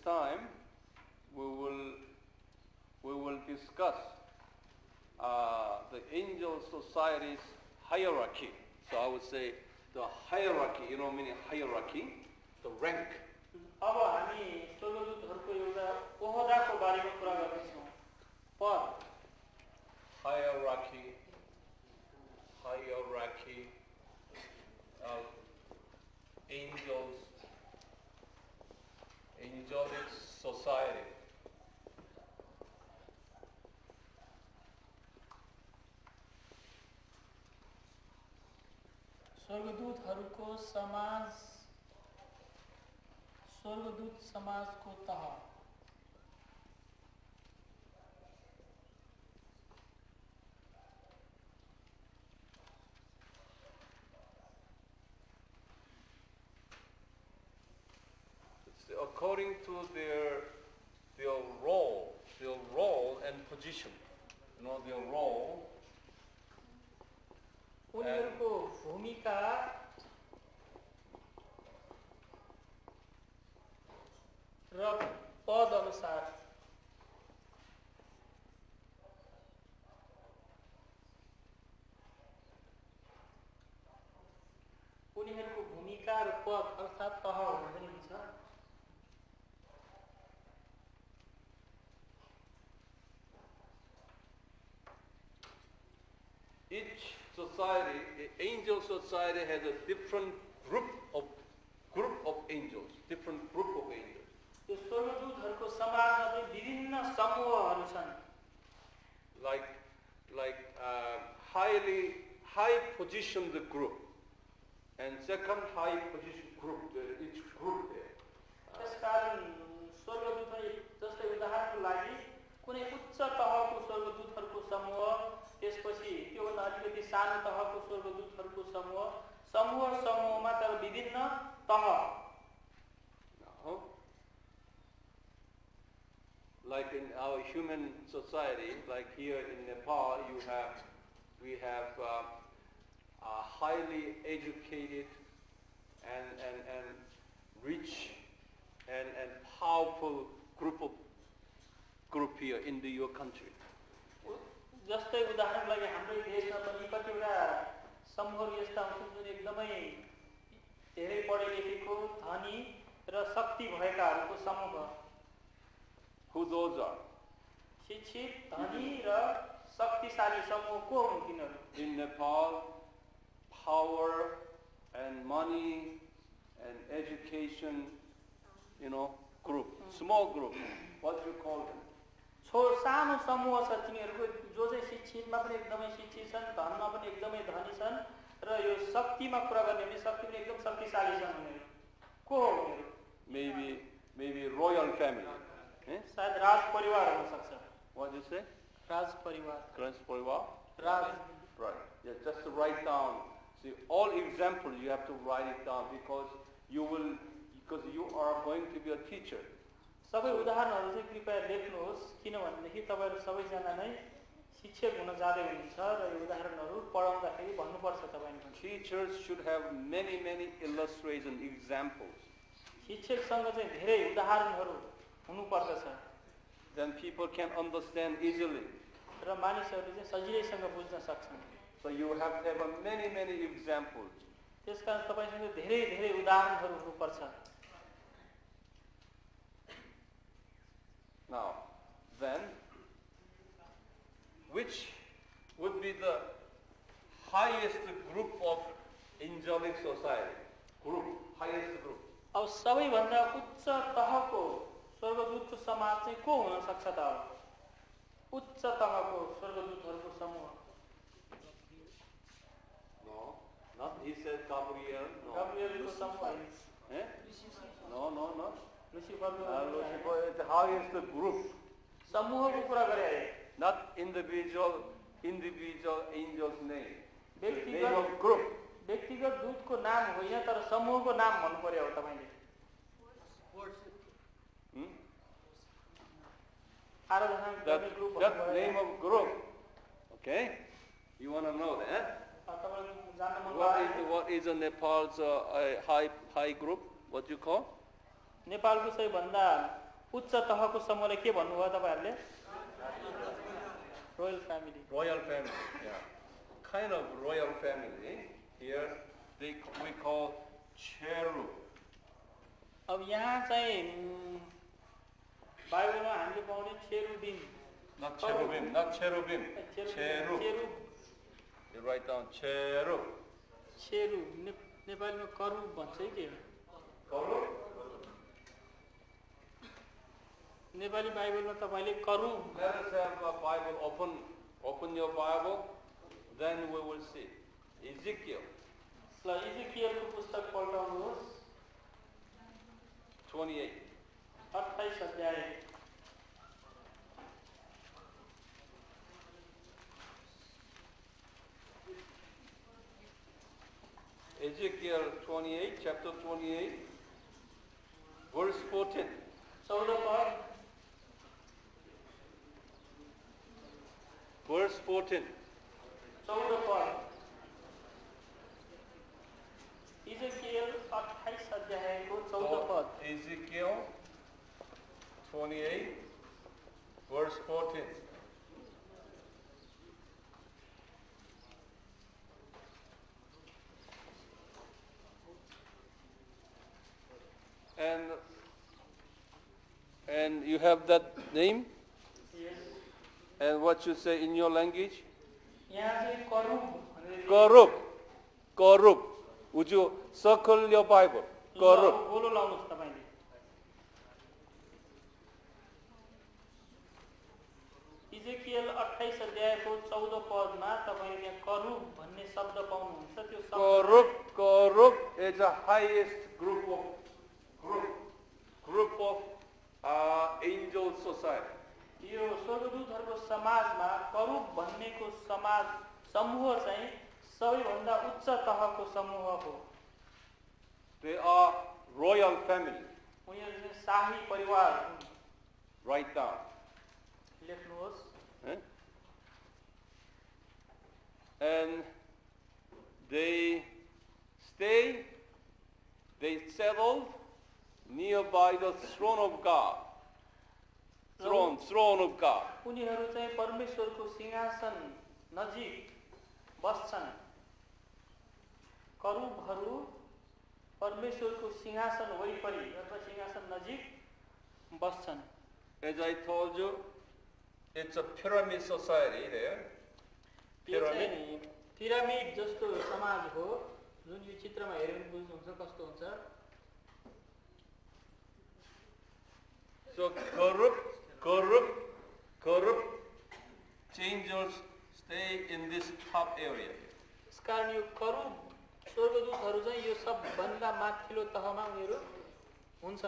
time we will discuss the angel society's hierarchy. So I would say the hierarchy, meaning hierarchy, the rank. अब हामी स्वर्गदूतहरूको एउटा ओहदाको बारेमा कुरा गर्दैछौँ। पद Hierarchy of angelic society. स्वर्गदूतहरूको स्वर्गदूत समाजको तह। According to their role and position, their role. उनीहरूको भूमिका र पद अनुसार उनीहरूको भूमिका र पद अर्थात् तह हुँदै हुन्छ। Each society, angel society, has a different group of angels, different group of angels. यो स्वर्गदूतहरूको समाजमा चाहिँ विभिन्न समूहहरू छन्। Like high positioned group, and second high positioned group. Each group there. त्यसकारण स्वर्गदूतहरू जस्तै उदाहरणको लागि कुनै उच्च तहको स्वर्गदूतहरूको समूह, त्यसपछि त्योभन्दा अलिकति सानो तहको स्वर्गदूतहरूको समूहमा तर विभिन्न तह। Like in our human society, like here in Nepal, we have a highly educated and rich and powerful group here in your country. जस्तै उदाहरणको लागि हाम्रो देशमा पनि कतिवटा समूहहरू यस्ता हुन्छन् जुन एकदमै धेरै पढे लेखेको, धनी र शक्ति भएकाहरूको समूह। Who those are? शिक्षित, धनी र शक्तिशाली समूह को हुन् तिनीहरू? In Nepal, power and money and education, group, small group. What do you call them? सानो समूह छ तिनीहरूको, जो चाहिँ शिक्षितमा पनि एकदमै शिक्षित छन्, धनमा पनि एकदमै धनी छन् र यो शक्तिमा कुरा गर्ने भने शक्ति पनि एकदम शक्तिशाली छन् उनीहरू। को हो उनीहरू? Maybe royal family. शायद राज परिवार हुन सक्छ। What do you say? राज परिवार। राज। Right. Yeah, just to write down. See, all examples you have to write it down because you are going to be a teacher. सबै उदाहरणहरू चाहिँ कृपया लेख्नुहोस्, किनभनेदेखि तपाईहरु सबैजना नै शिक्षक हुन जाँदै हुनुहुन्छ र यो उदाहरणहरू पढाउँदाखेरि भन्नुपर्छ तपाईहरुले। Teachers should have many illustration examples. शिक्षकसँग चाहिँ धेरै उदाहरणहरू हुनु पर्दछ। Then people can understand easily. र मानिसहरूले चाहिँ सजिलैसँग बुझ्न सक्छन्। So you have to have many examples. त्यसकारण तपाईसँग धेरै उदाहरणहरू हुनुपर्छ। Now, then, which would be the highest group of angelic society? Highest group. अब सबैभन्दा उच्च तहको स्वर्गदूतको समाज चाहिँ को हुन सक्छ त? उच्च तहको स्वर्गदूतहरूको समूह। No, not he said Gabriel. No. Gabrielको समूह होइन। No. Lucifer is the highest group. समूहको कुरा गरे है। Not individual angels name. व्यक्तिगत group. व्यक्तिगत दूतको नाम होइन तर समूहको नाम भन्नु पर्यो तपाईले। That name of group. Okay? You want to know that? What is a Nepal's high group? What do you call? नेपालको सबैभन्दा उच्च तहको समूहलाई के भन्नुभयो तपाईँहरूले? Royal family. Royal family, yeah. Kind of royal family. Here we call cherub. अब यहाँ चाहिँ बाइबलमा हामीले पाउने cherubim. Not cherubim, not cherubim. Cherub. चेरुब. You write down cherub. चेरुब. नेपालीमा करुब भन्छ है के? Correct. नेपाली बाइबलमा तपाईँले करुब. Let us have a Bible. Open your Bible. Then we will see. Ezekiel ल इजेकियलको पुस्तक पल्टाउनुहोस्. 28. 28 अध्याय. Ezekiel 28, chapter 28, verse 14. 14 पद. Verse 14. 14 पद. इजेकियल 28 अध्यायको 14 पद. Ezekiel 28, verse 14. And you have that name? Yes. And what you say in your language? यहाँ चाहिँ करुब. Korub. Korub. Would you circle your Bible? Korub. गोलो लाउनुहोस् तपाईले. इजेकियल 28 अध्यायको 14 पदमा तपाईले यहाँ करुब भन्ने शब्द पाउनुहुन्छ. त्यो शब्द Korub is the highest group of angel society. यो स्वर्गदूतहरूको समाजमा करुब भन्नेको समाज समूह चाहिँ सबैभन्दा उच्च तहको समूह हो. They are royal family. उनीहरू चाहिँ शाही परिवार हुन्. Write down. लेख्नुहोस्. And they settled nearby the throne of God. Throne of God. उनीहरू चाहिँ परमेश्वरको सिंहासन नजिक बस्छन्. करुबहरू परमेश्वरको सिंहासन वरिपरि अथवा सिंहासन नजिक बस्छन्. As I told you, it's a pyramid society there. Pyramid जस्तो समाज हो. जुन यो चित्रमा हेरेर बुझ्नुहुन्छ कस्तो हुन्छ. So corrupt angels stay in this top area. यसकारण यो करुब स्वर्गदूतहरू चाहिँ यो सबभन्दा माथिल्लो तहमा उनीहरू हुन्छ.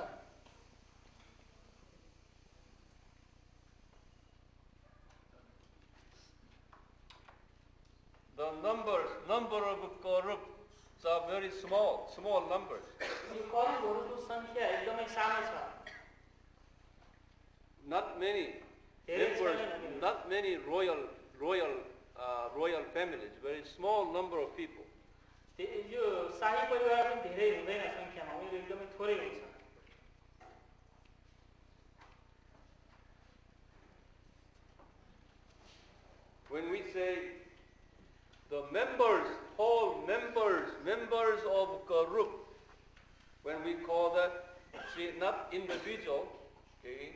The number of corrupts are very small numbers. यो करुबहरूको सङ्ख्या एकदमै सानो छ. Not many members, not many royal families. Very small number of people. यो शाही परिवार पनि धेरै हुँदैन सङ्ख्यामा. उनीहरू एकदमै थोरै हुन्छ. When we say the whole members of corrupt, when we call that, see, not individual, okay,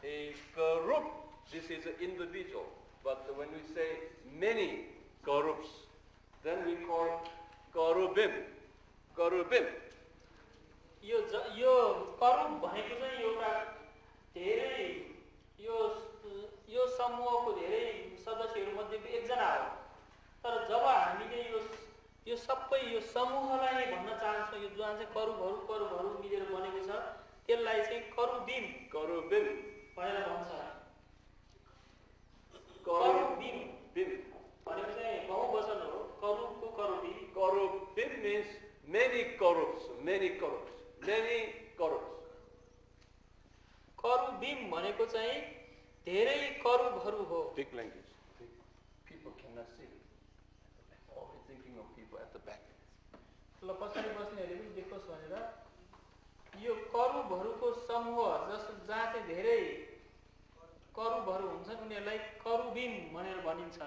a corrupt, this is an individual, but when we say many corrupts, then we call corubim. यो करुब भनेको चाहिँ एउटा धेरै यो समूहको धेरै सदस्यहरू मध्येको एकजना हो. तर जब हामीले यो सबै यो समूहलाई नै भन्न चाहन्छौँ, यो जुन चाहिँ करुबहरू मिलेर बनेको छ त्यसलाई चाहिँ करुबिम भनेर भन्छ. करुबिम भनेको चाहिँ बहुवचन हो. करुबको करुबिम. Corubim means many corrupts. करुबिम भनेको चाहिँ धेरै करुबहरू हो. Big language. People cannot see. Always thinking of people at the back. ल पछाडि बस्नेहरूले पनि देखोस् भनेर यो करुबहरूको समूह जहाँ चाहिँ धेरै करुबहरू हुन्छन् उनीहरूलाई करुबिम भनेर भनिन्छ।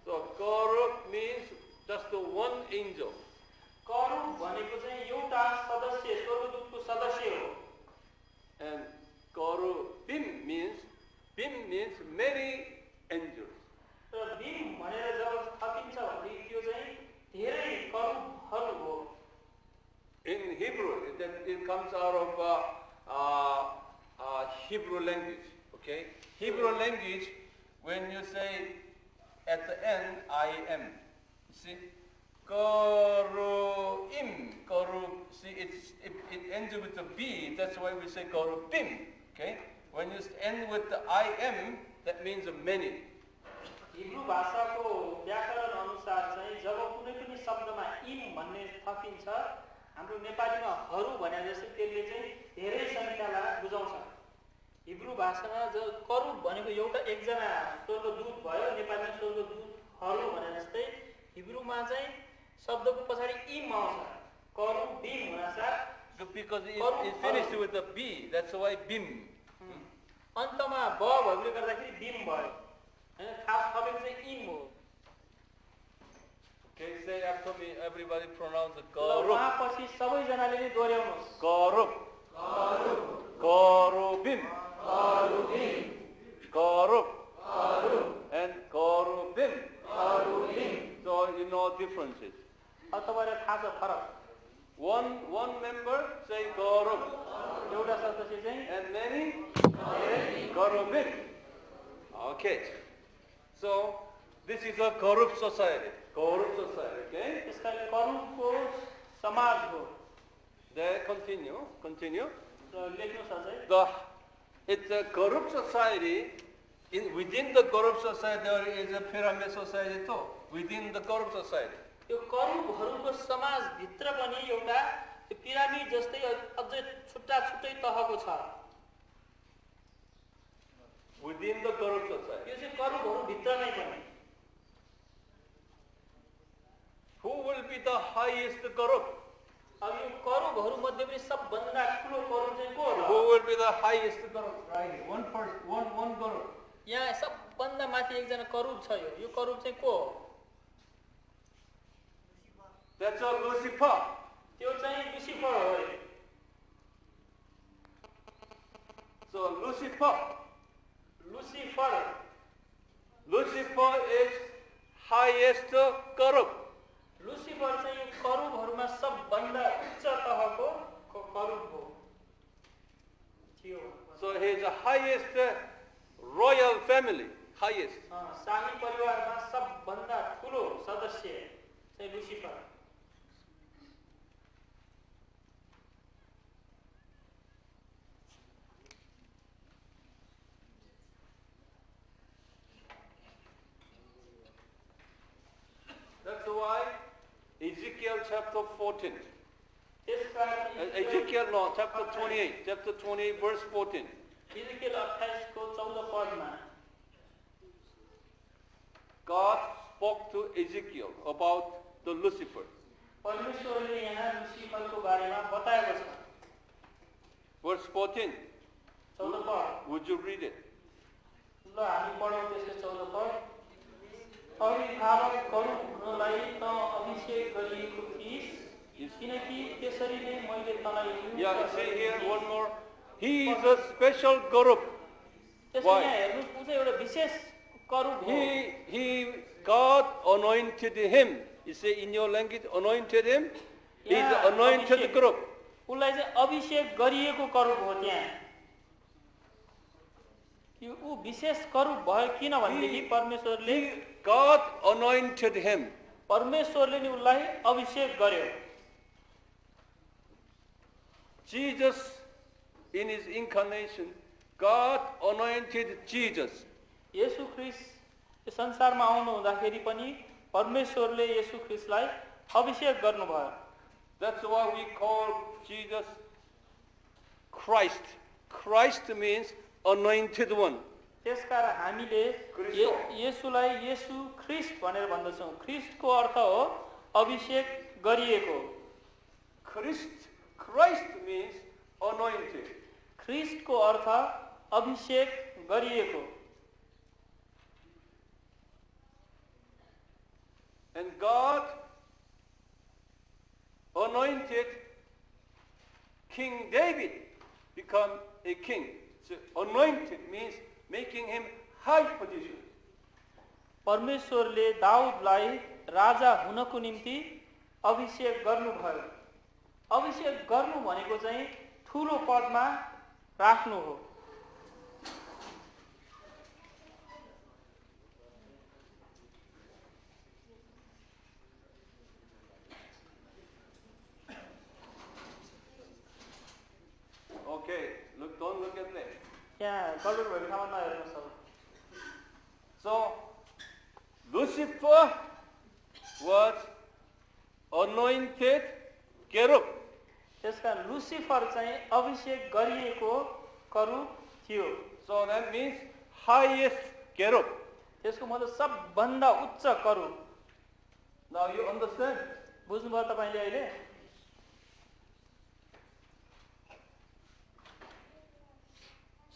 So Karub means just the one angel. करुब भनेको चाहिँ एउटा सदस्य, स्वर्गदूतको सदस्य हो। And Karubim means many angels. र बिम भनेर जब थपिन्छ भने त्यो चाहिँ धेरै करुबहरू हो। In Hebrew, it comes out of Hebrew language. Okay, Hebrew language. When you say at the end, I am. You see, Karubim. See, it ends with a B. That's why we say Karubim. Okay, when you end with the I am, that means many. Hebrew भाषाको व्याकरण अनुसार चाहिँ जब कुनै पनि शब्दमा इम भन्ने थपिन्छ, हाम्रो नेपालीमा हरू भने जस्तै त्यसले चाहिँ धेरै संख्यालाई बुझाउँछ। हिब्रू भाषामा जब करुब भनेको एउटा एकजना स्वर्गदूत भयो, नेपालीमा स्वर्गदूतहरू भने जस्तै हिब्रूमा चाहिँ शब्दको पछाडि इम आउँछ, करुबिम हुनासाथ। Because it finished with a B, that's why bim. अन्तमा ब भएकोले गर्दाखेरि बिम भयो। खास थपेको चाहिँ इम हो। Okay, say after me, everybody pronounce the र Karub. उहाँपछि सबैजनाले नै दोहोऱ्याउनुहोस्। Karub. Karubim. Karub. And Karubim. So you know differences. तपाईँलाई थाहा छ फरक। One member say Karub. एउटा सदस्य चाहिँ And many Karubim. Okay. So this is a corrupt society. Corrupt society. Okay. त्यसकारण करुबको समाज हो। There continue. र लेख्नुहोस् अझै। It's a corrupt society. Within the corrupt society there is a pyramid society too. Within the corrupt society. यो करुबहरूको समाजभित्र पनि एउटा pyramid जस्तै अझै छुट्टा छुट्टै तहको छ। Within the corrupt society. यो चाहिँ करुबहरूभित्र नै पनि। Who will be the highest corrupt? अब यो करुबहरूमध्ये पनि सबभन्दा ठुलो करुब चाहिँ को Who हो? will be the highest corrupt? Right. One person, one corrupt. यहाँ सबभन्दा माथि एकजना करुब छ। यो करुब चाहिँ को हो? That's a Lucifer. त्यो चाहिँ लुसिफर हो। So Lucifer is highest corrupt. Lucifer चाहिँ यो करुबहरूमा सबभन्दा उच्च तहको करुब हो। थियो। So he is the highest royal family. Highest. शाही परिवारमा सबभन्दा ठुलो सदस्य चाहिँ Lucifer. That's why Ezekiel chapter 14. त्यसकारण Ezekiel no, chapter 28. Chapter 28 verse 14. Ezekiel 28 को 14 पदमा God spoke to Ezekiel about the Lucifer. परमेश्वरले यहाँ लुसिफरको बारेमा बताएको छ। Verse 14. 14 पद। Would you read it? ल हामी पढौँ त्यसको 14 पद। अभिभावकहरू हुनलाई त अभिषेक गरिएको थिइस्, किनकि त्यसरी नै मैले तँलाई Yeah, see here one more. He is a special corrupt. त्यसको Why? यहाँ हेर्नुहोस्, ऊ चाहिँ एउटा विशेष करुब हो। God anointed him. You say in your language, anointed him. He is the anointed corrupt. उसलाई चाहिँ अभिषेक गरिएको करुब हो। त्यहाँ यो ऊ विशेष करुब भयो किनभनेदेखि परमेश्वरले God anointed him. परमेश्वरले नि उसलाई अभिषेक गर्यो। Jesus, in his incarnation, God anointed Jesus. येशू ख्रीष्ट यो संसारमा आउनु हुँदाखेरि पनि परमेश्वरले येशू ख्रीष्टलाई अभिषेक गर्नुभयो। That's why we call Jesus Christ. Christ means anointed one. त्यसकारण हामीले येशूलाई येशू ख्रीष्ट भनेर भन्दछौँ। ख्रीष्टको अर्थ हो अभिषेक गरिएको। Christ means anointed. ख्रिस्टको अर्थ अभिषेक गरिएको। And God anointed King David become a king. So anointed means making him high position. परमेश्वरले दाउदलाई राजा हुनको निम्ति अभिषेक गर्नुभयो। अभिषेक गर्नु भनेको चाहिँ ठूलो पदमा राख्नु हो। Okay, don't look at that. यहाँ गडबड भएको ठाउँमा नहेर्नुहोस् अब। So Lucifer was anointed cherub. त्यसकारण लुसिफर चाहिँ अभिषेक गरिएको करूब थियो। So that means highest cherub. त्यसको मतलब सबभन्दा उच्च करूब। Now you understand? बुझ्नुभयो तपाईले अहिले?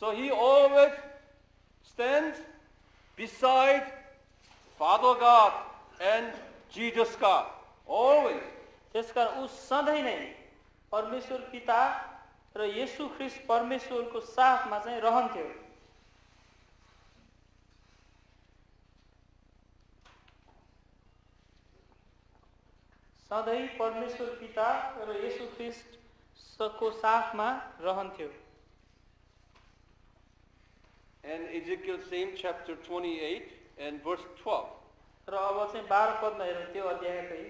So he always stands beside Father God and Jesus God. Always. त्यसकारण ऊ सधैँ नै परमेश्वर पिता र येशू ख्रीष्ट परमेश्वरको साथमा चाहिँ रहन्थ्यो। सधैँ परमेश्वर पिता र येशू ख्रीष्टको साथमा रहन्थ्यो। And Ezekiel same chapter 28 and verse 12. र अब चाहिँ 12 पदमा हेरौँ त्यो अध्यायकै।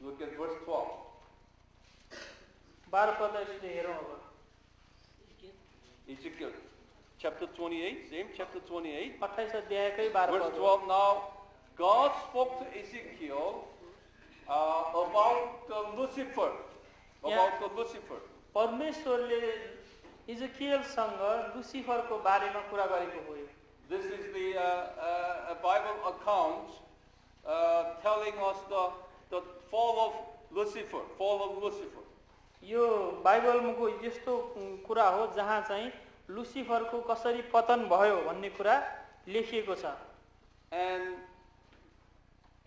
Look at verse 12. 12 पद यसले हेरौँ अब। Ezekiel chapter 28, same chapter 28. 28 अध्यायकै 12 Verse पद। 12. Now God spoke to Ezekiel about Lucifer. About the Lucifer. परमेश्वरले इजकियलसँग लुसिफरको बारेमा कुरा गरेको हो। This is the Bible account telling us the fall of Lucifer, fall of Lucifer. यो बाइबलको यस्तो कुरा हो जहाँ चाहिँ लुसिफरको कसरी पतन भयो भन्ने कुरा लेखिएको छ।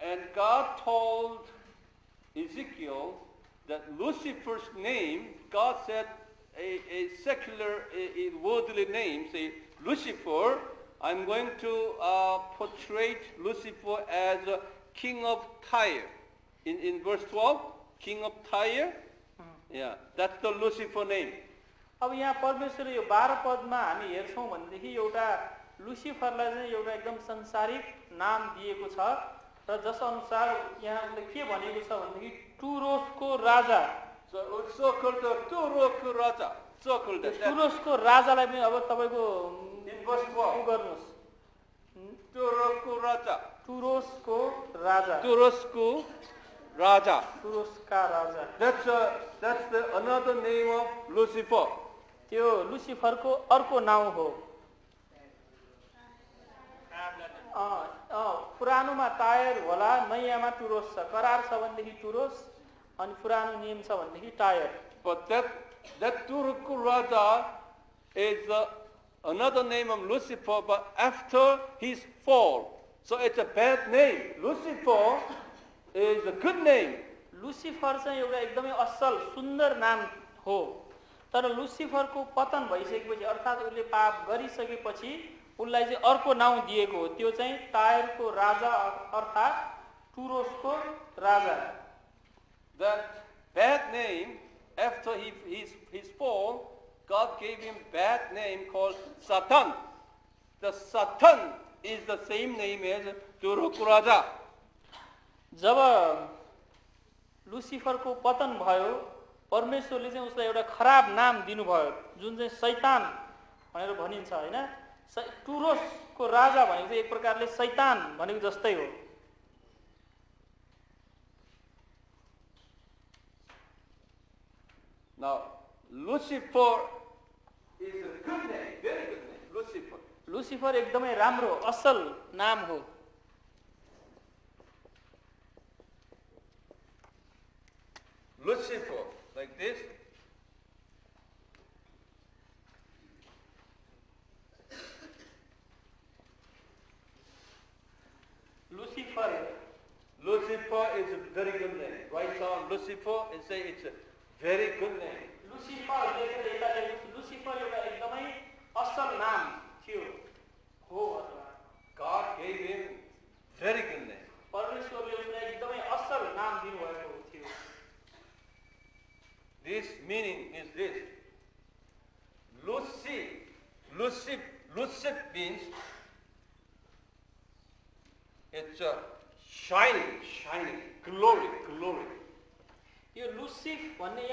And God told Ezekiel that Lucifer's name, God said a secular, a worldly name, say Lucifer, I'm going to portray Lucifer as a king of Tyre. In verse 12, king of Tyre, yeah, that's the Lucifer name. अब यहाँ परमेश्वरले यो 12 पदमा हामी हेर्छौं भनेदेखि एउटा लुसिफरलाई चाहिँ एउटा एकदम संसारिक नाम दिएको छ र जस अनुसार यहाँ उले के भनेको छ भनेदेखि टुरोसको राजा। So circle the Turok Raja. Circle that. टुरोसको राजालाई पनि अब तपाईको In verse 12. गर्नुस्। Turok Raja. टुरोसको Raja. Turosku Raja. टुरोसका Raja. That's another name of Lucifer. त्यो लुसिफरको अर्को नाउँ हो। पुरानोमा टायर होला, नयाँमा टुरोस छ। करार छ भनेदेखि टुरोस अनि पुरानो नियम छ भनेदेखि tyre. But that Turku Raja is another name of Lucifer, but after his fall. So it's a bad name. Lucifer is a good name. Lucifer चाहिँ एउटा एकदमै असल सुन्दर नाम हो। तर लुसिफरको पतन भइसकेपछि अर्थात् उसले पाप गरिसकेपछि उसलाई चाहिँ अर्को नाउँ दिएको हो। त्यो चाहिँ टायरको राजा अर्थात् टुरोसको राजा। That bad name, after his fall, God gave him bad name called Satan. The Satan is the same name as Turku Raja. जब लुसिफरको पतन भयो परमेश्वरले चाहिँ उसलाई एउटा खराब नाम दिनुभयो जुन चाहिँ शैतान भनेर भनिन्छ हैन। टुरोसको राजा भनेको चाहिँ एक प्रकारले शैतान भनेको जस्तै हो। Now, Lucifer is a good name, very good name, Lucifer. Lucifer एकदमै राम्रो असल नाम हो। Lucifer, like this. Lucifer is a very good name. Write down Lucifer and say it's a very good name. Lucifer एउटा एकदमै असल नाम थियो हो अथवा God gave him very good name. परमेश्वरले उसलाई एकदमै असल नाम दिनुभएको थियो. This meaning is this. Lucif means it's a shining, glory. यो लुसिफ भन्ने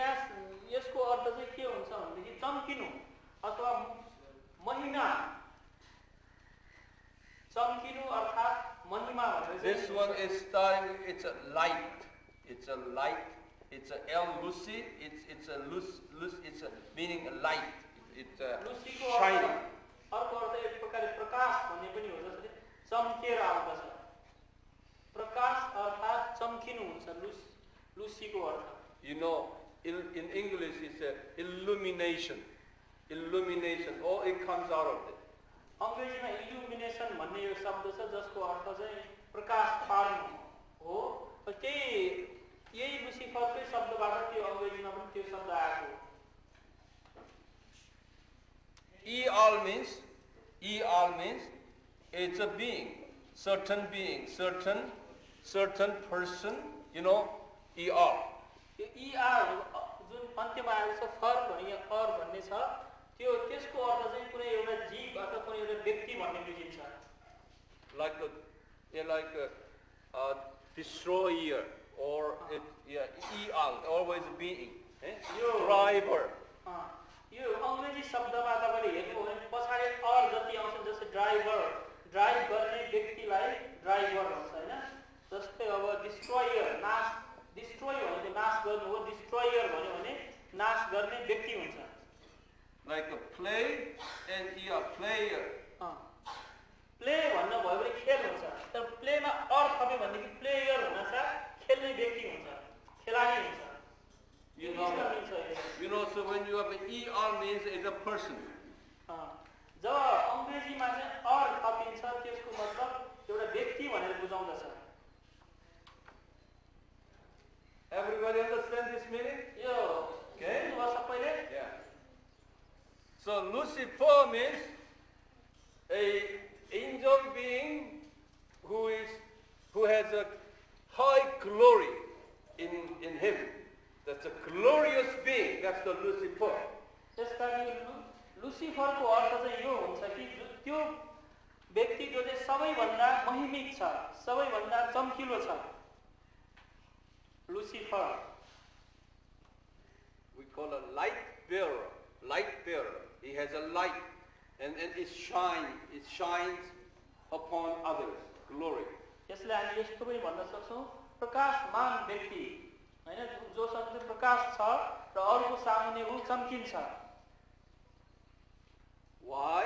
यसको अर्थ चाहिँ के हुन्छ भनेदेखि चम्किनु अथवा महिमा. चम्किनु अर्थात् महिमा भनेर. This one is starting. It's a light. It's a Lucy. It's a meaning a light. It's a shining. अर्को अर्थ एक प्रकारले प्रकाश भन्ने पनि हो. जसले चम्केर आउँदछ. प्रकाश अर्थात् चम्किनु हुन्छ लुसीको अर्थ. You know, in English it's a illumination. Oh, it comes out of it. अंग्रेजीमा इल्युमिनेसन भन्ने यो शब्द छ जसको अर्थ चाहिँ प्रकाश पार्नु हो. यही लुसिफरकै शब्दबाट त्यो अंग्रेजीमा पनि त्यो शब्द आएको. E-all means it's a being, certain person, you know, E-all. यो E-R जुन अन्त्यमा आएको छ फर भन्ने अर भन्ने छ त्यो त्यसको अर्थ चाहिँ कुनै एउटा जीव अथवा कुनै एउटा व्यक्ति भन्ने बुझिन्छ. Like a destroyer or E-all, always a being. Driver. यो अंग्रेजी शब्दमा तपाईले हेर्नु भने पछाडी अर जति आउँछ जस्तै ड्राइभर गर्ने व्यक्तिलाई ड्राइभर भन्छ हैन. जस्तै अब डिस्ट्रोयर डिस्ट्रोय भनेको नाश गर्नु हो. डिस्ट्रोयर भन्यो भने नाश गर्ने व्यक्ति हुन्छ. Like a play and player. Play भन्न भयो भने खेल हुन्छ. तर प्लेमा अर थप्यो भनेदेखि प्लेयर हुनछ खेल्ने व्यक्ति हुन्छ, खेलाडी हुन्छ. You know, so when you have an E-R means it's a person. जब अंग्रेजीमा चाहिँ अर थपिन्छ त्यसको मतलब एउटा व्यक्ति भनेर बुझाउँदछ. Everybody understand this meaning? Okay. Yeah. So Lucifer means a angel being who has a high glory in him. That's a glorious being. That's the Lucifer. त्यसकारण लुसिफरको अर्थ चाहिँ यो हुन्छ कि त्यो व्यक्ति जो चाहिँ सबैभन्दा महिमित छ, सबैभन्दा चम्किलो छ. Lucifer. We call a light bearer. He has a light, and it shines upon others. Glory. यसले हामी यस्तो पनि भन्न सक्छौं प्रकाशमान व्यक्ति हैन जोसँग चाहिँ प्रकाश छ र अरूको सामुन्ने उ चम्किन्छ. Why?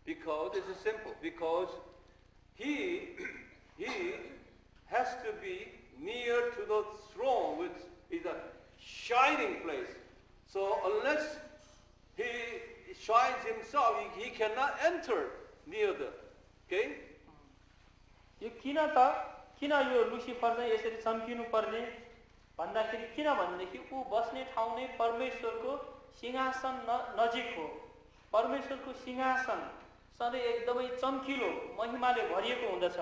Because it's simple. Because he has to be near to the throne, which is a shining place. So unless he shines himself, he cannot enter near the. Okay? यो किन यो लुसिफर चाहिँ यसरी चम्किनु पर्ने भन्दाखेरि किन भन्दाखेरि ऊ बस्ने ठाउँ नै परमेश्वरको सिंहासन नजिक हो. परमेश्वरको सिंहासन सधैँ एकदमै चम्किलो महिमाले भरिएको हुँदछ.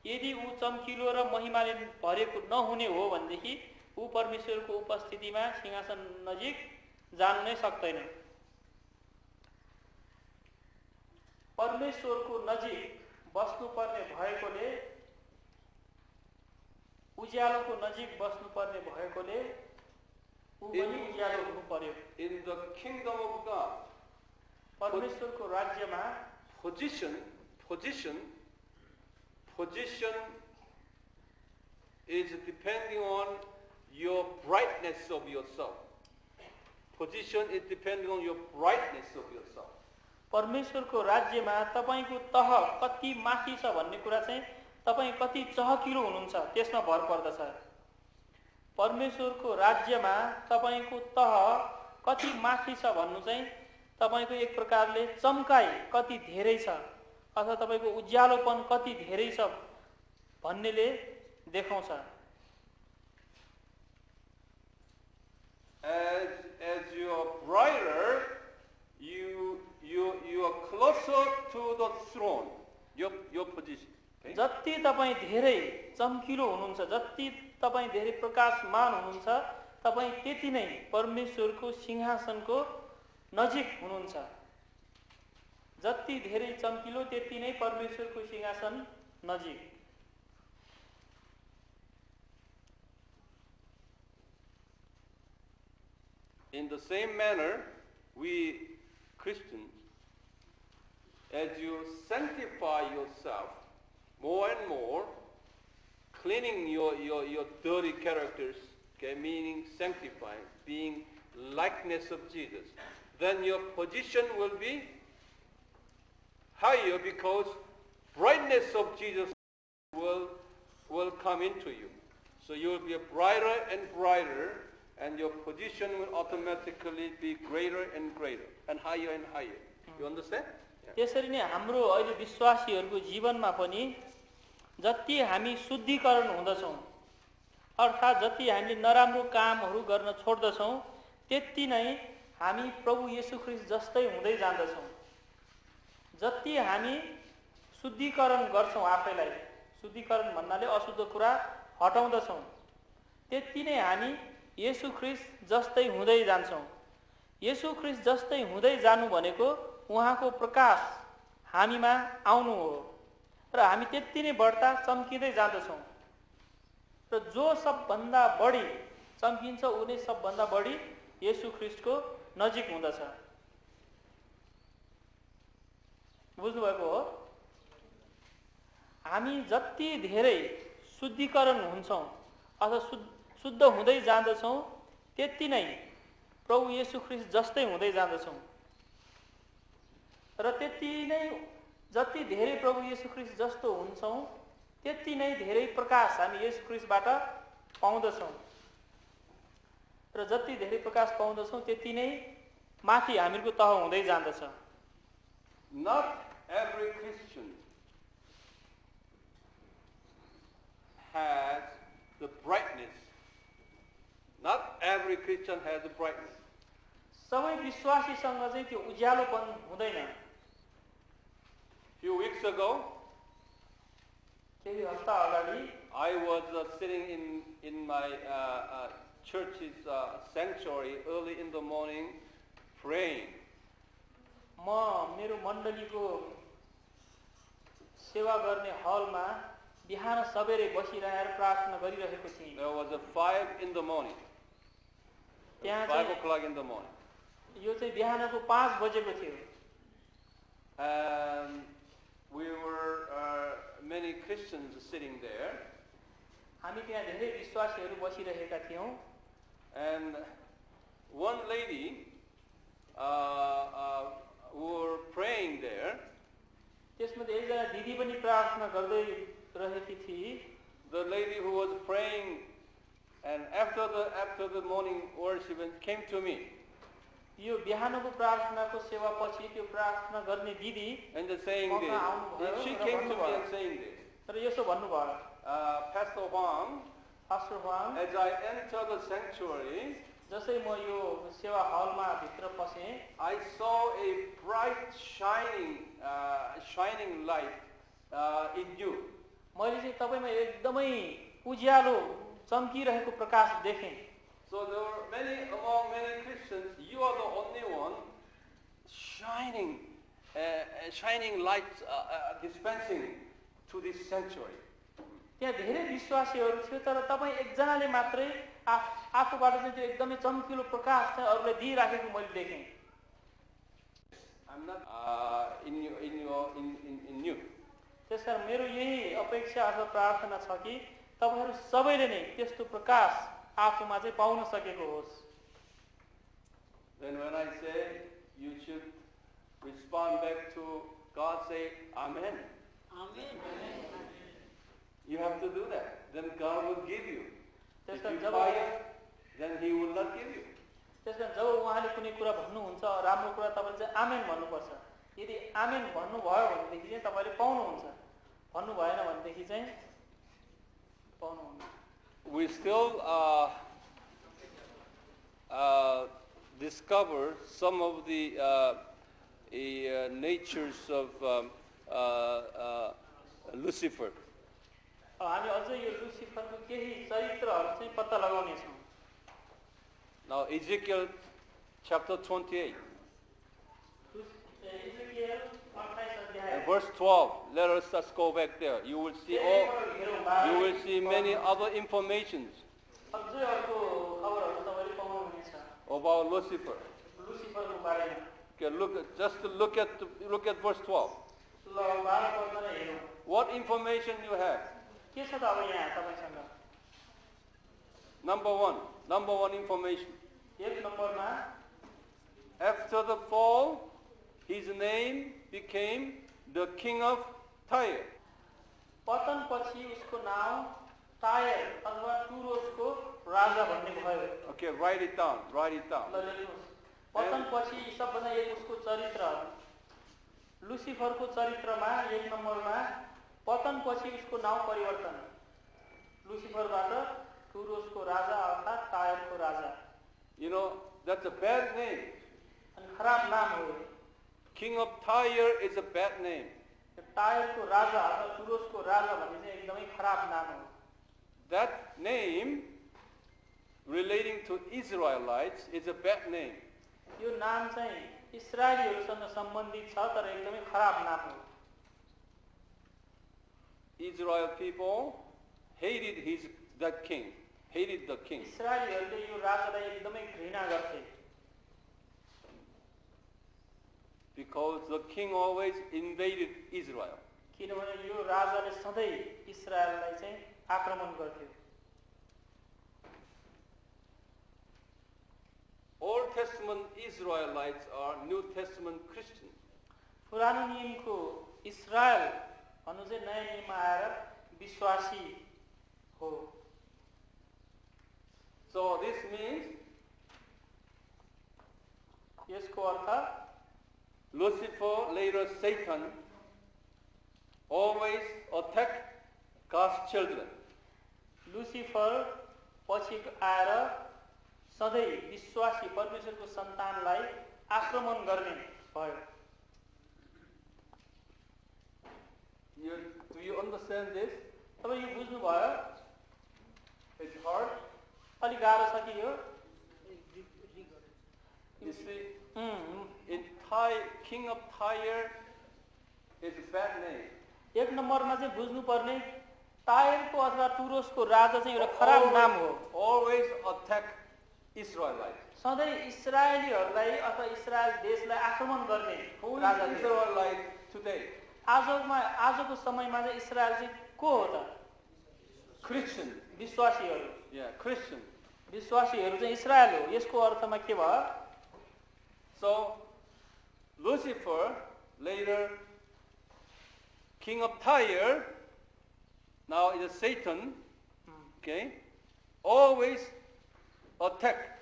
यदि ऊ चम्किलो र महिमाले भरिएको नहुने हो भनेदेखि ऊ परमेश्वरको उपस्थितिमा सिंहासन नजिक जान नै सक्दैन. परमेश्वरको नजिक बस्नुपर्ने भएकोले उज्यालोको नजिक बस्नुपर्ने भएकोले ऊ पनि उज्यालो हुनु पर्यो. In the kingdom of God, परमेश्वरको राज्यमा position is depending on your brightness of yourself. Position is depending on your brightness of yourself. परमेश्वरको राज्यमा तपाईको तह कति माथि छ भन्ने कुरा चाहिँ तपाई कति चहकिलो हुनुहुन्छ त्यसमा भर पर्दछ. परमेश्वरको राज्यमा तपाईको तह कति माथि छ भन्नु चाहिँ तपाईको एक प्रकारले चम्काई कति धेरै छ अथवा तपाईको उज्यालोपन कति धेरै छ भन्नेले देखाउँछ। As you are brighter, you are closer to the throne, your position. Okay? जति तपाई धेरै चम्किलो हुनुहुन्छ, जति तपाई धेरै प्रकाशमान हुनुहुन्छ, तपाई त्यति नै परमेश्वरको सिंहासनको नजिक हुनुहुन्छ। जति धेरै चम्किलो त्यति नै परमेश्वरको सिंहासन नजिक। In the same manner, we Christians, as you sanctify yourself more and more, cleaning your dirty characters, okay, meaning sanctifying, being likeness of Jesus, then your position will be higher because brightness of Jesus will come into you. So you will be brighter and brighter, and your position will automatically be greater and greater and higher. You understand? त्यसरी नै हाम्रो अहिले विश्वासीहरूको जीवनमा पनि जति हामी शुद्धिकरण हुँदछौँ अर्थात् जति हामीले नराम्रो कामहरू गर्न छोड्दछौँ त्यति नै हामी प्रभु येशू ख्रीष्ट जस्तै हुँदै जाँदछौँ। जति हामी शुद्धिकरण गर्छौँ आफैलाई, शुद्धिकरण भन्नाले अशुद्ध कुरा हटाउँदछौँ, त्यति नै हामी येशू ख्रीष्ट जस्तै हुँदै जान्छौँ। येशू ख्रीष्ट जस्तै हुँदै जानु भनेको उहाँको प्रकाश हामीमा आउनु हो र हामी त्यति नै बढ्ता चम्किँदै जाँदछौँ र जो सबभन्दा बढी चम्किन्छ उ नै सबभन्दा बढी येशू ख्रीष्टको नजिक हुँदछ। बुझ्नुभएको हो? हामी जति धेरै शुद्धिकरण हुन्छौँ अथवा शुद्ध हुँदै जाँदछौँ त्यति नै प्रभु येशू ख्रीष्ट जस्तै हुँदै जाँदछौँ र त्यति नै जति धेरै प्रभु येशू ख्रीष्ट जस्तो हुन्छौँ त्यति नै धेरै प्रकाश हामी येशू ख्रीष्टबाट पाउँदछौँ र जति धेरै प्रकाश पाउँदछौँ त्यति नै माथि हामीको तह हुँदै जाँदछ। Not every Christian has the brightness. Not every Christian has the brightness. सबै विश्वासीसँग चाहिँ त्यो उज्यालोपन हुँदैन। Few weeks ago, केही हप्ता अगाडि I was sitting in my church's sanctuary early in the morning praying. म मेरो मण्डलीको सेवा गर्ने हलमा बिहान सबेरै बसिरहेर प्रार्थना गरिरहेको थिएँ। There was 5 in the morning. त्यहाँ 5 o'clock in the morning. यो चाहिँ बिहानको 5 बजेको थियो। And we were many Christians sitting there. हामी त्यहाँ धेरै विश्वासीहरू बसिरहेका थियौँ। And one lady who were praying there. त्यसमध्ये एकजना दिदी पनि प्रार्थना गर्दै रहेकी थिए। The lady who was praying, and after the morning worship came to me. यो बिहानको प्रार्थनाको सेवा पछि त्यो प्रार्थना गर्ने दिदी And saying this, she came to me and saying this. र यसो भन्नुभयो, Pastor Huang, as I enter the sanctuary, जसै म यो सेवा हलमा भित्र पसेँ, I saw a bright shining light in you. मैले चाहिँ तपाईमा एकदमै उज्यालो चम्किरहेको प्रकाश देखेँ। So there were among many Christians, you are the only one shining lights dispensing to this sanctuary. त्यहाँ धेरै विश्वासीहरू थियो तर तपाईँ एकजनाले मात्रै आफूबाट चाहिँ त्यो एकदमै चम्किलो प्रकाश चाहिँ अरूलाई दिइराखेको मैले देखेँ। I'm not in you. त्यसकारण मेरो यही अपेक्षा अथवा प्रार्थना छ कि तपाईहरू सबैले नै त्यस्तो प्रकाश आफूमा चाहिँ पाउन सकेको होस्। Then when I say you should respond back to God, say Amen. Amen. You have to do that. Then God will give you If you fire, then he will not give you. त्यसकारण जब उहाँले कुनै कुरा भन्नुहुन्छ राम्रो कुरा तपाईले चाहिँ आमेन भन्नुपर्छ। यदि आमेन भन्नुभयो भनेदेखि चाहिँ तपाईले पाउनुहुन्छ, भन्नु भएन भनेदेखि चाहिँ पाउनुहुन्न। We still discover some of the natures of Lucifer. हामी अझै यो लुसिफरको केही चरित्रहरू चाहिँ पत्ता लगाउने छौं। Now Ezekiel chapter 28 and verse 12. Let us just go back there. You will see many other informations about Lucifer. Okay, look at verse 12. What information you have? Number one information. After the fall, his name became the king of Tyre. पतनपछि उसको नाम tyre अथवा टुरोसको राजा भन्ने भयो। Okay, write it down. पतनपछि सबभन्दा एक उसको चरित्र लुसिफरको चरित्रमा एक नम्बरमा पतनपछि उसको नाम परिवर्तन लुसिफरबाट टुरोसको राजा अर्थात टायरको राजा। You know, that's a bad name. अनि खराब नाम हो। King of Tyre is a bad name. टायरको राजा अथवा टुरोसको राजा भन्ने चाहिँ एकदमै खराब नाम हो। That name relating to Israelites is a bad name. यो नाम चाहिँ इस्राएलीहरुसँग सम्बन्धित छ तर एकदमै खराब नाम हो। Israel people hated that king. Hated the king. इस्राएलीहरुले यो राजालाई एकदमै घृणा गर्थे। Because the king always invaded Israel. किनभने यो राजाले सधैं इस्राएललाई चाहिँ आक्रमण गर्थ्यो। Old Testament Israelites are New Testament Christians. पुरानो नियमको इस्राएल भन्नु चाहिँ नयाँ नियममा आएर विश्वासी हो। So this means यसको अर्थ Lucifer, later Satan, always attacked God's children. Lucifer पछि आएर सधैं विश्वासी परमेश्वरको सन्तानलाई आक्रमण गर्ने भयो। Do you understand this? तपाई यो बुझ्नु भयो? It's hard. अलि गाह्रो छ कि यो? You see, in King of Tyre is a bad name. एक नम्बरमा चाहिँ बुझ्नु पर्ने टायरको अथवा टुरोसको राजा चाहिँ एउटा खराब नाम हो। Always attack Israelites. सधैं इस्राएलीहरुलाई अथवा इस्राएल देशलाई आक्रमण गर्ने राजा थियो। Israelites today? आजको समयमा चाहिँ इस्राएल चाहिँ को हो त? Christian. विश्वासीहरु। Yeah, Christian. विश्वासीहरु चाहिँ इस्राएल हो। यसको अर्थमा के भयो? So Lucifer, later king of Tyre, now is Satan, okay, always attack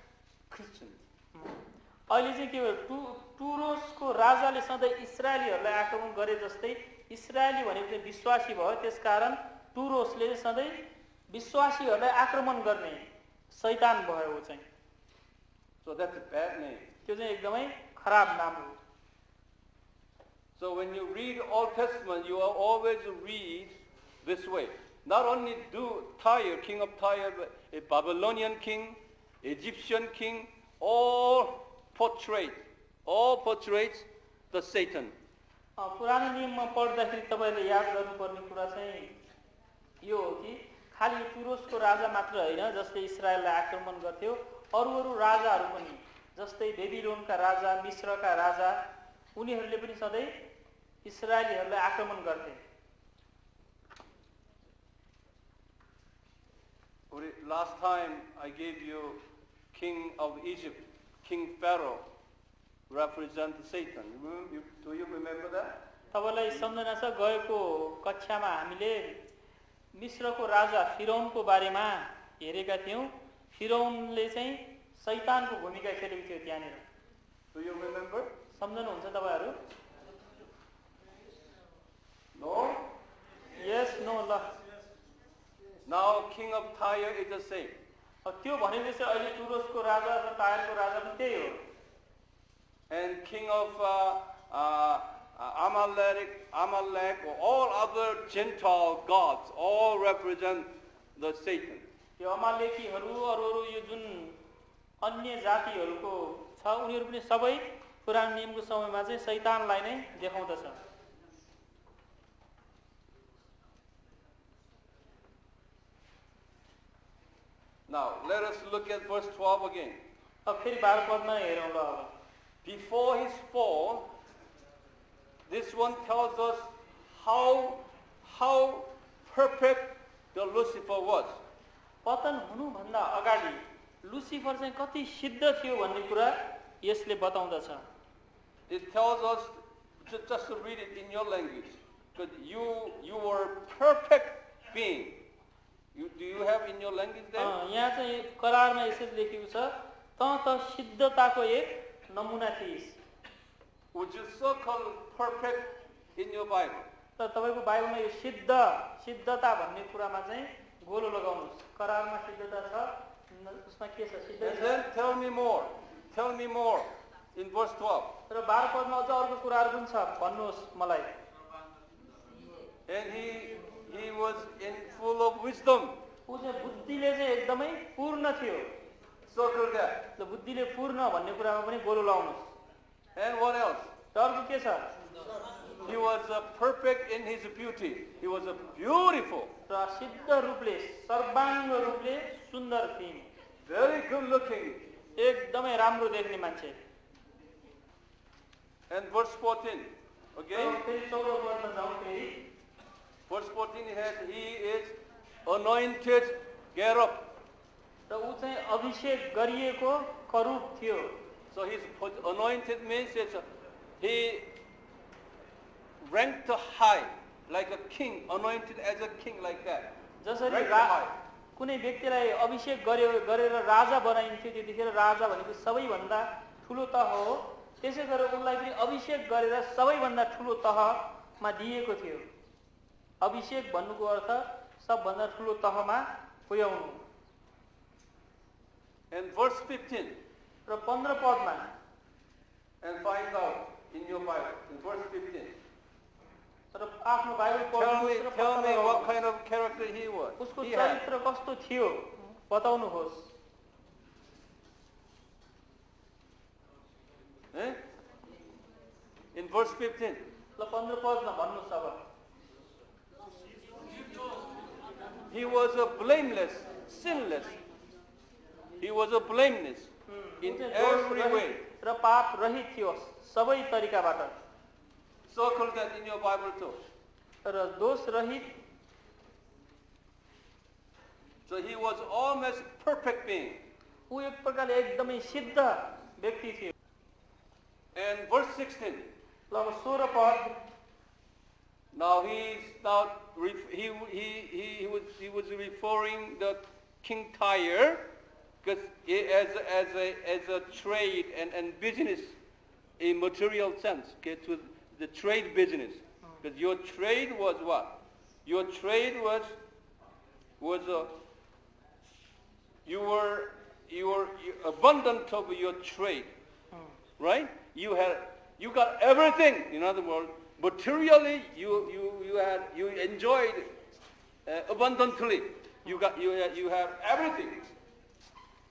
Christians. अहिले चाहिँ के भयो? टुरोसको राजाले सधैं इस्राएलीहरुलाई आक्रमण गरे जस्तै इस्राएली भनेको चाहिँ विश्वासी भयो। त्यसकारण टुरोसले सधैं विश्वासीहरुलाई आक्रमण गर्ने शैतान भयो उ चाहिँ। So that's a bad name. त्यो चाहिँ एकदमै खराब नाम हो। So when you read Old Testament, you will always read this way. Not only do Tyre, king of Tyre, but a Babylonian king, Egyptian king, all portrays the Satan. पुरानो नियममा पढ्दाखेरि तपाईले याद गर्नुपर्ने कुरा चाहिँ यो हो कि खाली टुरोसको राजा मात्र हैन जसले इस्राएललाई आक्रमण गर्थ्यो, अरु राजाहरु पनि जस्तै बेबिलोनका राजा, मिस्रका राजा, उनीहरुले पनि सधैं इस्राएलीहरुलाई आक्रमण गर्थे। Last time I gave you king of Egypt, King Pharaoh, represent Satan. Do you remember that? तपाईलाई सम्झना छ गएको कक्षामा हामीले मिस्रको राजा फिरौनको बारेमा हेरेका थियौं फिरौनले चाहिँ शैतानको भूमिका खेलेको थियो त्यहाँनिर। Do you remember? सम्झनुहुन्छ तपाईहरु? No? यस नो ल Now king of Tyre is the same. त्यो भनेको चाहिँ अहिले टुरोसको राजा र टायरको राजा पनि त्यही हो। And king of Amalek or all other Gentile gods all represent the Satan. यो अमालेकीहरू अरू यो जुन अन्य जातिहरूको छ उनीहरू पनि सबै पुरानो नियमको समयमा चाहिँ शैतानलाई नै देखाउँदछ। Now let us look at verse 12 again. अब फेरि 12 पदमा हेरौँ ल अब। Before his fall, this one tells us how perfect the Lucifer was. पतन हुनुभन्दा अगाडि लुसिफर चाहिँ कति सिद्ध थियो भन्ने कुरा यसले बताउँदछ। It tells us just to read it in your language, because you were perfect being. Do you have in your language there? यहाँ चाहिँ करारमा यसरी लेखेको छ त सिद्धताको एक नमुना थिइस्। Would you circle perfect in your Bible? त तपाईको बाइबलमा यो सिद्धता भन्ने कुरामा चाहिँ गोलो लगाउनुस्। करारमा सिद्धता छ उसमा के छ सिद्ध And then tell me more in verse 12. र 12 पदमा अझ अर्को कुराहरु पनि छ भन्नुहोस् मलाई। And he was full of wisdom. उ चाहिँ बुद्धिले चाहिँ एकदमै पूर्ण थियो। Circle that. ल बुद्धिले पूर्ण भन्ने कुरामा पनि गोलो लगाउनुस्। And what else? र अर्को के छ? He was perfect in his beauty. He was beautiful. र सिद्ध रूपले सर्वांग रूपले सुन्दर थिइन्। Very good looking. एकदमै राम्रो देख्ने मान्छे। And verse 14 again. फेरि 14 पदमा जाउँ फेरि। Verse 14 he is anointed cherub. र उ चाहिँ अभिषेक गरिएको करूप थियो। So his anointed means he ranked high like a king, anointed as a king like that. जसरी कुनै व्यक्तिलाई अभिषेक गरेर राजा बनाइन्थ्यो त्यतिखेर राजा भनेको सबैभन्दा ठुलो तह हो त्यसै गरेर उनलाई पनि अभिषेक गरेर सबैभन्दा ठुलो तहमा दिएको थियो। अभिषेक भन्नुको अर्थ सबभन्दा ठुलो तहमा पुर्याउनु। And verse 15. र 15 पदमा And find out in your Bible in verse 15. र आफ्नो बाइबल पढ्नुहोस् र Tell me what kind of character he was. उसको चरित्र कस्तो थियो बताउनुहोस्। In verse 15. ल 15 पदमा भन्नुहोस् अब। He was a blameless, sinless. He was a blameless in every way. र पाप रहित थियो सबै तरिकाबाट। Circle that in your Bible too. र दोष रहित। So he was almost perfect being. उ एक प्रकारले एकदमै सिद्ध व्यक्ति थियो। And verse 16. ल अब 16 पद। Now he was referring the King Tyre because as a trade and business in material sense, okay, to the trade business. Because your trade was what? Your trade was you were abundant of your trade, right? You got everything. In other words, materially you enjoyed abundantly. You have everything.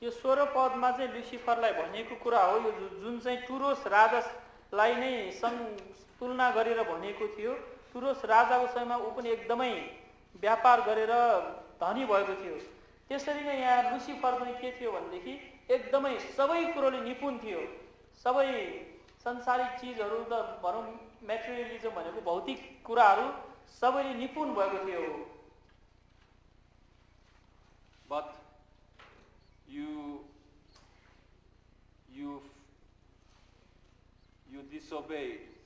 यो 16 पदमा चाहिँ लुसिफरलाई भनेको कुरा हो यो जुन चाहिँ टुरोस राजालाई नै तुलना गरेर भनेको थियो। टुरोस राजाको समयमा उ पनि एकदमै व्यापार गरेर धनी भएको थियो। त्यसरी नै यहाँ लुसिफर पनि के थियो भनेदेखि एकदमै सबै कुरोले निपुण थियो। सबै संसारिक चीजहरु त भनौं मटेरियलिजम भनेको भौतिक कुराहरु सबैले निपुण भएको थियो। But you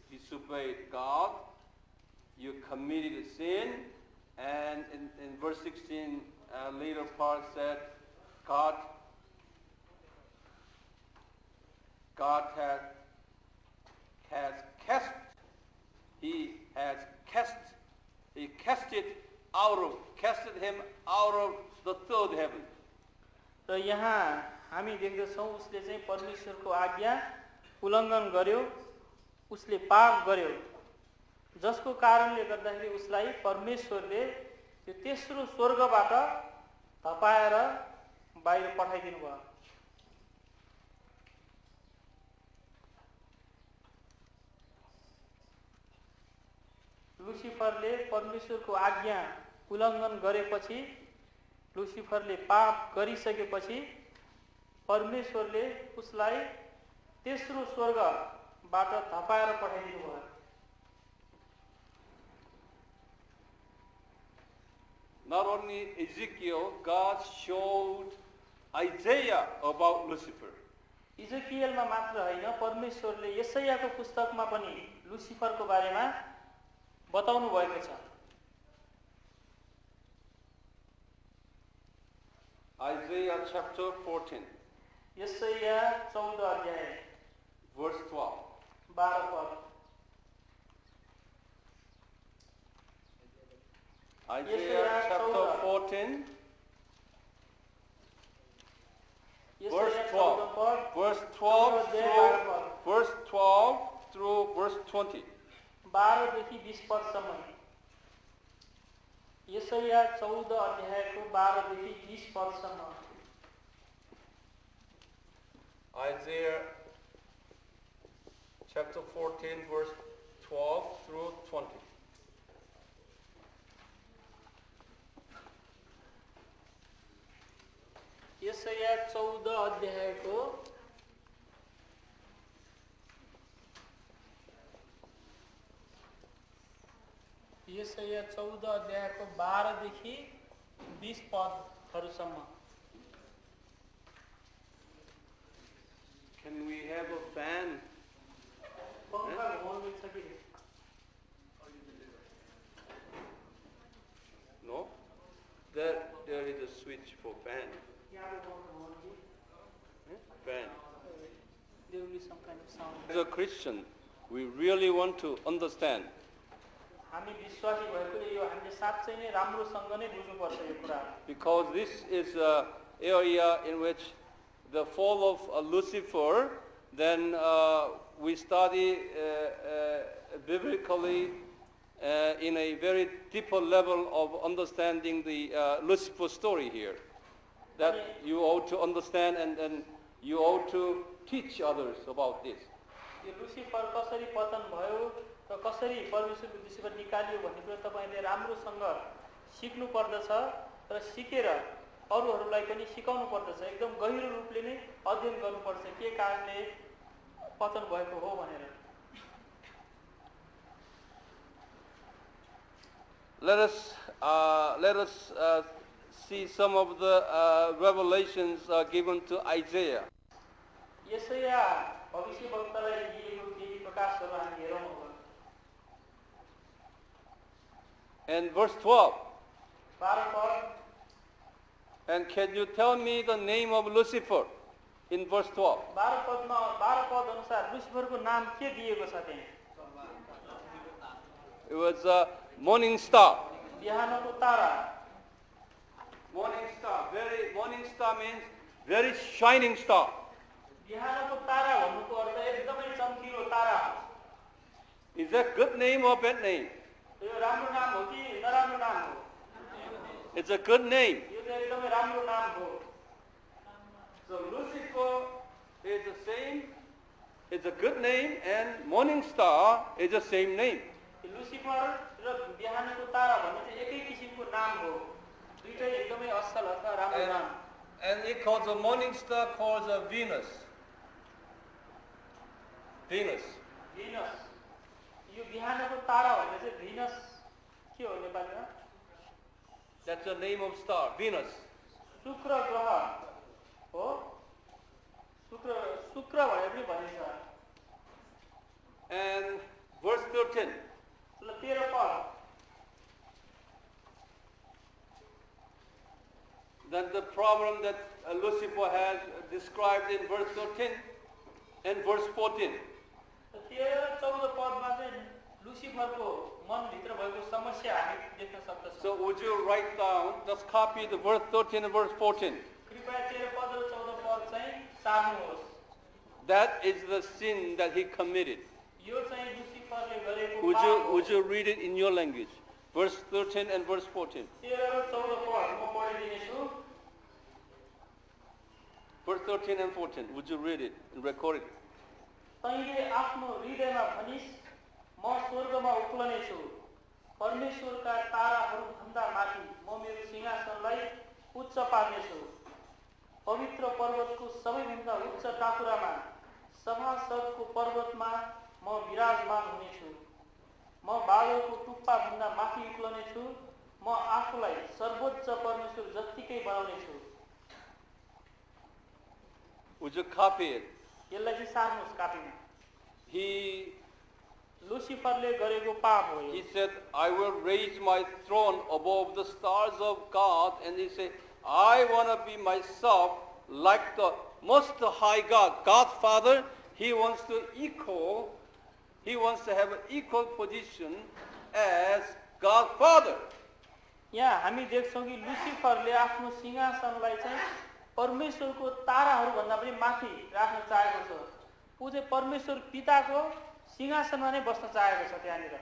disobeyed God, you committed a sin, and in verse 16 later part said, God has cast, He casted him out of the third heaven. र यहाँ हामी देख्दछौँ उसले चाहिँ परमेश्वरको आज्ञा उल्लङ्घन गर्यो, उसले पाप गर्यो, जसको कारणले गर्दाखेरि उसलाई परमेश्वरले यो तेस्रो स्वर्गबाट धपाएर बाहिर पठाइदिनु भयो। लुसिफरले परमेश्वरको आज्ञा उल्लङ्घन गरेपछि, लुसिफरले पाप गरिसकेपछि परमेश्वरले उसलाई तेस्रो स्वर्गबाट धपाएर पठाइदिनु भयो। Not only Ezekiel, God showed Isaiah about Lucifer. इजकियलमा मात्र होइन, परमेश्वरले यशायाको पुस्तकमा पनि लुसिफरको बारेमा बताउनु भएको छ। Isaiah chapter 14, यशाया 14 अध्याय verse 12. 12 पद। Isaiah chapter 14, verse 12. Verse 12 through verse 20. 12 देखि 20 पदसम्म। यशाया 14 अध्यायको 12 देखि 20 पदसम्म। Isaiah chapter 14, verse 12 through 20. यशाया 14 अध्यायको 12 देखि 20 पदहरुसम्म। Can we have a fan? पंखा घुमाउन मिल्छ कि? No? There is a switch for fan. Fan. There will be some kind of sound. As a Christian, we really want to understand. हामी विश्वासी भएकोले यो हामीले साच्चै नै राम्रोसँग नै बुझ्नुपर्छ यो कुरा। Because this is an area in which the fall of Lucifer, then we study biblically in a very deeper level of understanding the Lucifer story here. That you ought to understand and you ought to teach others about this. यो Lucifer कसरी पतन भयो र कसरी परमेश्वरको दृष्टिबाट निकालियो भन्ने कुरा तपाईले राम्रोसँग सिक्नु पर्दछ र सिकेर अरूहरूलाई पनि सिकाउनु पर्दछ। एकदम गहिरो रूपले नै अध्ययन गर्नुपर्छ के कारणले पतन भएको हो भनेर। Let us see some of the revelations given to Isaiah. यशाया भविष्यवक्तालाई दिएको केही प्रकाशहरू हामी हेरौँ। And verse 12. 12 पद। And can you tell me the name of Lucifer in verse 12? 12 पद अनुसार लुसिफरको नाम के दिएको छ त्यहाँ? It was a morning star. बिहानको तारा। Morning star means very shining star. बिहानको तारा भन्नुको अर्थ एकदमै चम्किलो तारा। Is that good name or bad name? यो राम्रो नाम हो कि नराम्रो नाम हो? It's a good name. यो त एकदमै राम्रो नाम हो। So Lucifer is the same, it's a good name, and morning star is the same name. Lucifer र बिहानको तारा भन्ने चाहिँ एकै किसिमको नाम हो। दुईटै एकदमै असल अथवा राम्रो नाम। And it calls the morning star calls Venus. Venus. यो बिहानको तारा भन्ने चाहिँ भिनस के हो नेपालीमा? That's the name of star, Venus. शुक्र ग्रह हो। शुक्र भनेर पनि भनिन्छ। And verse 13. ल 13 पद। Then the problem that Lucifer has described in verse 13 and verse 14. 13-14 पदमा चाहिँ लुसिफरको मनभित्र भएको समस्या हामी देख्न सक्दछौँ। So would you write down, just copy the verse 13 and verse 14. कृपया 13 र 14 पद चाहिँ सार्नुहोस्। That is the sin that he committed. यो चाहिँ लुसिफरले गरेको पाप हो। Would you read it in your language? Verse 13 and verse 14. 13 र 14 पद म पढिदिनेछु। Verse 13 and 14. Would you read it and record it? तैँले आफ्नो हृदयमा भनिस् म स्वर्गमा उक्लनेछु, परमेश्वरका ताराहरूभन्दा माथि म मेरो सिंहासनलाई उच्च पार्नेछु, पवित्र पर्वतको सबैभन्दा उच्च टाकुरामा सभासदको पर्वतमा म विराजमान हुनेछु, म बादलको टुप्पाभन्दा माथि उक्लनेछु, म आफूलाई सर्वोच्च परमेश्वर जत्तिकै बनाउनेछु। Would you copy it? यसलाई चाहिँ सार्नुहोस् कापीमा। He लुसिफरले गरेको पाप हो यो। He said, I will raise my throne above the stars of God. And he said, I want to be myself like the most high God. God Father, he wants to have an equal position as God Father. यहाँ हामी देख्छौँ कि लुसिफरले आफ्नो सिंहासनलाई चाहिँ परमेश्वरको ताराहरूभन्दा पनि माथि राख्न चाहेको छ। ऊ चाहिँ परमेश्वर पिताको सिंहासनमा नै बस्न चाहेको छ त्यहाँनिर।